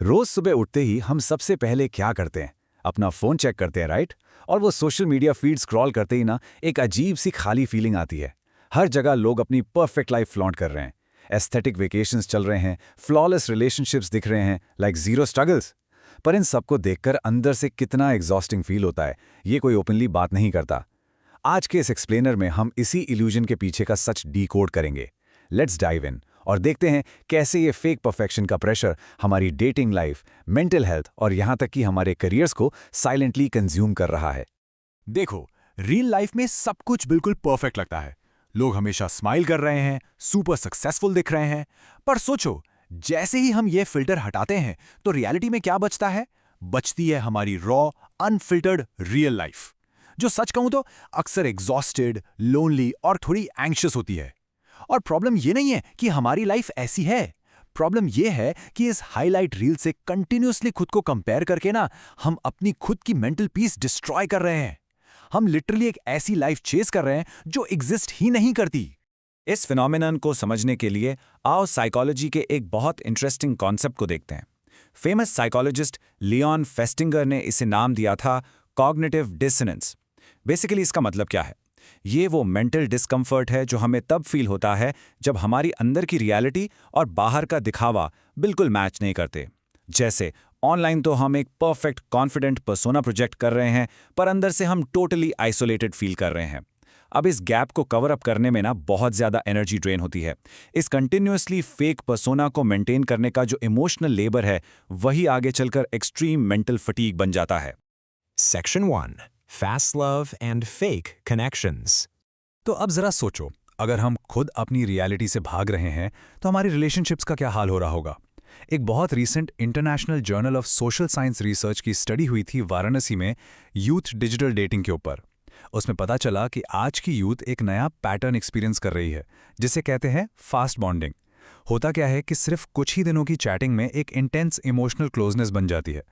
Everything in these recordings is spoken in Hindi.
रोज सुबह उठते ही हम सबसे पहले क्या करते हैं? अपना फोन चेक करते हैं, राइट? और वो सोशल मीडिया फीड स्क्रॉल करते ही ना एक अजीब सी खाली फीलिंग आती है। हर जगह लोग अपनी परफेक्ट लाइफ फ्लॉन्ट कर रहे हैं, एस्थेटिक वेकेशंस चल रहे हैं, फ्लॉलेस रिलेशनशिप्स दिख रहे हैं, लाइक जीरो स्ट्रगल्स। पर इन सबको देखकर अंदर से कितना एग्जॉस्टिंग फील होता है, ये कोई ओपनली बात नहीं करता। आज के इस एक्सप्लेनर में हम इसी इल्यूजन के पीछे का सच डीकोड करेंगे। लेट्स डाइव इन और देखते हैं कैसे ये फेक परफेक्शन का प्रेशर हमारी डेटिंग लाइफ, मेंटल हेल्थ और यहाँ तक कि हमारे करियर्स को साइलेंटली कंज्यूम कर रहा है। देखो, रियल लाइफ में सब कुछ बिल्कुल परफेक्ट लगता है। लोग हमेशा स्माइल कर रहे हैं, सुपर सक्सेसफुल दिख रहे हैं। पर सोचो, जैसे ही हम ये फिल्टर हटाते हैं तो रियलिटी में क्या बचता है? बचती है हमारी रॉ, अनफिल्टर्ड रियल लाइफ, जो सच कहूं तो अक्सर एग्जॉस्टेड, लोनली और थोड़ी एंग्शियस होती है। और प्रॉब्लम ये नहीं है कि हमारी लाइफ ऐसी है। प्रॉब्लम ये है कि इस हाईलाइट रील से कंटिन्यूअसली खुद को कंपेयर करके ना हम अपनी खुद की मेंटल पीस डिस्ट्रॉय कर रहे हैं। हम लिटरली एक ऐसी लाइफ चेस कर रहे हैं जो एग्जिस्ट ही नहीं करती। इस फिनोमिनन को समझने के लिए आओ साइकोलॉजी के एक बहुत इंटरेस्टिंग कॉन्सेप्ट को देखते हैं। फेमस साइकोलॉजिस्ट लियोन फेस्टिंगर ने इसे नाम दिया था कॉग्निटिव डिसोनेंस। बेसिकली इसका मतलब क्या है? ये वो मेंटल डिस्कम्फर्ट है जो हमें तब फील होता है जब हमारी अंदर की रियलिटी और बाहर का दिखावा बिल्कुल मैच नहीं करते। जैसे ऑनलाइन तो हम एक परफेक्ट कॉन्फिडेंट पर्सोना प्रोजेक्ट कर रहे हैं, पर अंदर से हम टोटली आइसोलेटेड फील कर रहे हैं। अब इस गैप को कवर अप करने में ना बहुत ज्यादा एनर्जी ड्रेन होती है। इस कंटिन्यूअसली फेक पर्सोना को मेंटेन करने का जो इमोशनल लेबर है, वही आगे चलकर एक्सट्रीम मेंटल फटीग बन जाता है। Section 1. Fast Love and Fake Connections. तो अब जरा सोचो, अगर हम खुद अपनी रियलिटी से भाग रहे हैं तो हमारी रिलेशनशिप्स का क्या हाल हो रहा होगा। एक बहुत recent international journal of social science research की स्टडी हुई थी वाराणसी में यूथ डिजिटल डेटिंग के ऊपर। उसमें पता चला कि आज की यूथ एक नया पैटर्न एक्सपीरियंस कर रही है, जिसे कहते हैं फास्ट बॉन्डिंग। होता क्या है कि सिर्फ कुछ ही दिनों की चैटिंग में एक इंटेंस इमोशनल क्लोजनेस बन जाती है।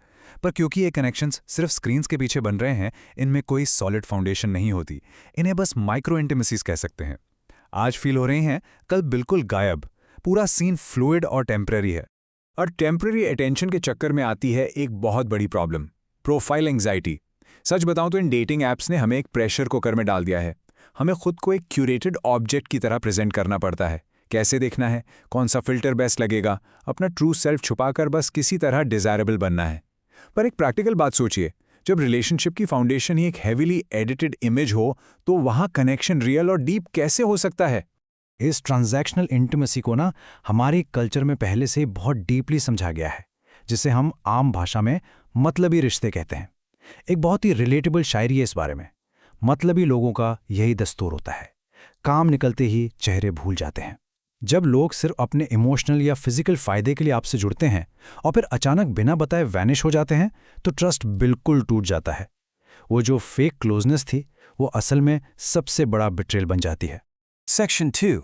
पर क्योंकि ये कनेक्शंस सिर्फ स्क्रीन्स के पीछे बन रहे हैं, इनमें कोई सॉलिड फाउंडेशन नहीं होती। इन्हें बस माइक्रो इंटिमेसीज कह सकते हैं। आज फील हो रहे हैं, कल बिल्कुल गायब। पूरा सीन फ्लूइड और टेम्पररी है। और टेम्पररी अटेंशन के चक्कर में आती है एक बहुत बड़ी प्रॉब्लम, प्रोफाइल एंग्जाइटी। सच बताऊं तो इन डेटिंग ऐप्स ने हमें एक प्रेशर कुकर में डाल दिया है। हमें खुद को एक क्यूरेटेड ऑब्जेक्ट की तरह प्रेजेंट करना पड़ता है। कैसे देखना है, कौन सा फिल्टर बेस्ट लगेगा, अपना ट्रू सेल्फ छुपाकर बस किसी तरह डिजायरेबल बनना है। पर एक प्रैक्टिकल बात सोचिए, जब रिलेशनशिप की फाउंडेशन ही एक हेवीली एडिटेड इमेज हो, तो वहां कनेक्शन रियल और डीप कैसे हो सकता है? इस ट्रांजैक्शनल इंटिमेसी को ना हमारे कल्चर में पहले से बहुत डीपली समझा गया है, जिसे हम आम भाषा में मतलबी रिश्ते कहते हैं। एक बहुत ही रिलेटेबल शायरी है इस बारे में। मतलबी लोगों का यही दस्तूर होता है, काम निकलते ही चेहरे भूल जाते हैं। जब लोग सिर्फ अपने इमोशनल या फिजिकल फायदे के लिए आपसे जुड़ते हैं और फिर अचानक बिना बताए वैनिश हो जाते हैं, तो ट्रस्ट बिल्कुल टूट जाता है। वो जो फेक क्लोजनेस थी, वो असल में सबसे बड़ा बिट्रेल बन जाती है। Section 2.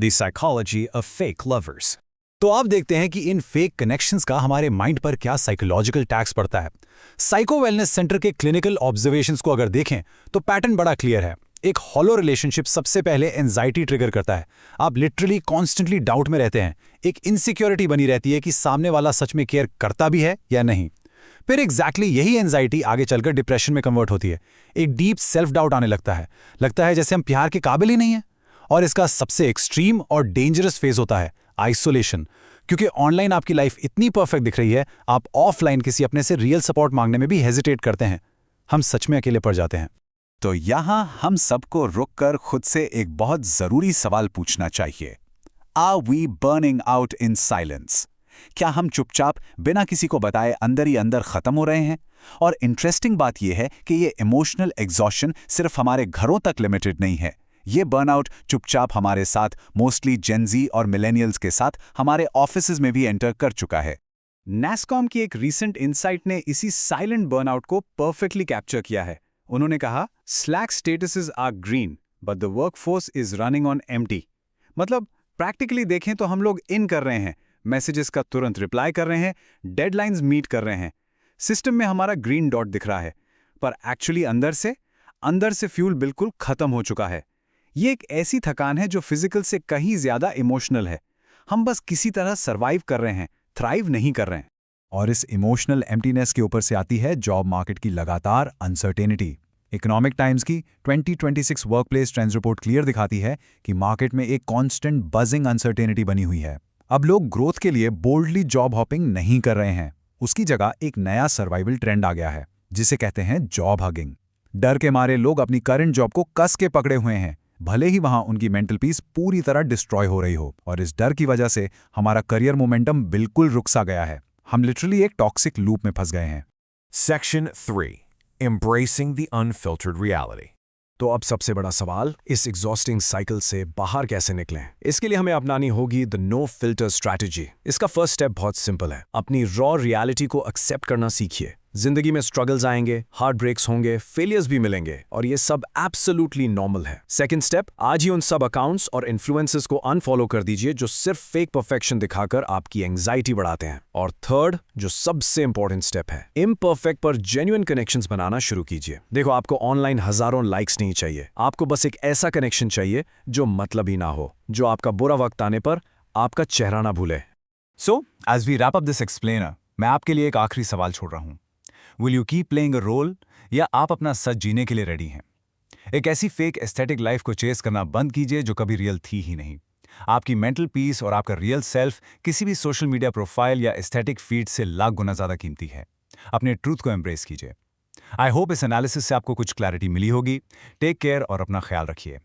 The Psychology of Fake Lovers. तो आप देखते हैं कि इन फेक कनेक्शंस का हमारे माइंड पर क्या साइकोलॉजिकल टैक्स पड़ता है। साइको वेलनेस सेंटर के क्लिनिकल ऑब्जर्वेशंस को अगर देखें तो पैटर्न बड़ा क्लियर है। एक हॉलो रिलेशनशिप सबसे पहले एंजाइटी ट्रिगर करता है। आप लिटरली कॉन्स्टेंटली डाउट में रहते हैं। एक इनसिक्योरिटी बनी रहती है कि सामने वाला सच में केयर करता भी है या नहीं। फिर एग्जैक्टली यही एंजाइटी आगे चलकर डिप्रेशन में कन्वर्ट होती है। एक डीप सेल्फ डाउट आने लगता है जैसे हम प्यार के काबिल ही नहीं है। और इसका सबसे एक्सट्रीम और डेंजरस फेज होता है आइसोलेशन। क्योंकि ऑनलाइन आपकी लाइफ इतनी परफेक्ट दिख रही है, आप ऑफलाइन किसी अपने से रियल सपोर्ट मांगने में भी हेजिटेट करते हैं। हम सच में अकेले पड़ जाते हैं। तो यहाँ हम सबको रुककर खुद से एक बहुत जरूरी सवाल पूछना चाहिए। Are we burning out in silence? क्या हम चुपचाप बिना किसी को बताए अंदर ही अंदर खत्म हो रहे हैं? और इंटरेस्टिंग बात यह है कि ये इमोशनल एग्जॉशन सिर्फ हमारे घरों तक लिमिटेड नहीं है। ये बर्नआउट चुपचाप हमारे साथ, मोस्टली जेनजी और मिलेनियल्स के साथ, हमारे ऑफिसेज में भी एंटर कर चुका है। NASSCOM की एक रीसेंट इंसाइट ने इसी साइलेंट बर्नआउट को परफेक्टली कैप्चर किया है। उन्होंने कहा, Slack statuses are green, but the workforce is running on empty। मतलब प्रैक्टिकली देखें तो हम लोग इन कर रहे हैं, मैसेजेस का तुरंत रिप्लाई कर रहे हैं, डेडलाइंस मीट कर रहे हैं, सिस्टम में हमारा ग्रीन डॉट दिख रहा है, पर एक्चुअली अंदर से फ्यूल बिल्कुल खत्म हो चुका है। ये एक ऐसी थकान है जो फिजिकल से कहीं ज्यादा इमोशनल है। हम बस किसी तरह सर्वाइव कर रहे हैं, थ्राइव नहीं कर रहे हैं। और इस इमोशनल एम्प्टीनेस के ऊपर से आती है जॉब मार्केट की लगातार अनसर्टेनिटी। इकोनॉमिक टाइम्स की 2026 वर्कप्लेस ट्रेंड्स रिपोर्ट क्लियर दिखाती है कि मार्केट में एक कांस्टेंट बजिंग अनसर्टेनिटी बनी हुई है। अब लोग ग्रोथ के लिए बोल्डली जॉब हॉपिंग नहीं कर रहे हैं, उसकी जगह एक नया सर्वाइवल ट्रेंड आ गया है जिसे कहते हैं जॉब हगिंग। डर के मारे लोग अपनी करंट जॉब को कस के पकड़े हुए हैं, भले ही वहां उनकी मेंटल पीस पूरी तरह डिस्ट्रॉय हो रही हो। और इस डर की वजह से हमारा करियर मोमेंटम बिल्कुल रुक सा गया है। हम लिटरली एक टॉक्सिक लूप में फंस गए हैं। Section 3. Embracing the unfiltered reality. तो अब सबसे बड़ा सवाल, इस एग्जॉस्टिंग साइकिल से बाहर कैसे निकलें? इसके लिए हमें अपनानी होगी द नो फिल्टर स्ट्रैटेजी। इसका फर्स्ट स्टेप बहुत सिंपल है, अपनी रॉ रियलिटी को एक्सेप्ट करना सीखिए। जिंदगी में स्ट्रगल्स आएंगे, हार्ट ब्रेक्स होंगे, फेलियर्स भी मिलेंगे और ये सब एब्सोल्युटली नॉर्मल है। सेकंड स्टेप, आज ही उन सब अकाउंट्स और इन्फ्लुएंसेस को अनफॉलो कर दीजिए जो सिर्फ फेक परफेक्शन दिखाकर आपकी एंग्जाइटी बढ़ाते हैं। और थर्ड, जो सबसे इंपॉर्टेंट स्टेप है, इम्परफेक्ट पर जेन्युइन कनेक्शंस बनाना शुरू कीजिए। देखो, आपको ऑनलाइन हजारों लाइक्स नहीं चाहिए, आपको बस एक ऐसा कनेक्शन चाहिए जो मतलबी ना हो, जो आपका बुरा वक्त आने पर आपका चेहरा ना भूले। So as we wrap up this explainer, मैं आपके लिए एक आखिरी सवाल छोड़ रहा हूं। Will you keep playing a role, या आप अपना सच जीने के लिए रेडी हैं? एक ऐसी फेक एस्थेटिक लाइफ को चेस करना बंद कीजिए जो कभी रियल थी ही नहीं। आपकी मेंटल पीस और आपका रियल सेल्फ किसी भी सोशल मीडिया प्रोफाइल या एस्थेटिक फीड से लाख गुना ज्यादा कीमती है। अपने ट्रूथ को एम्ब्रेस कीजिए। आई होप इस एनालिसिस से आपको कुछ क्लैरिटी मिली होगी। टेक केयर और अपना ख्याल रखिए।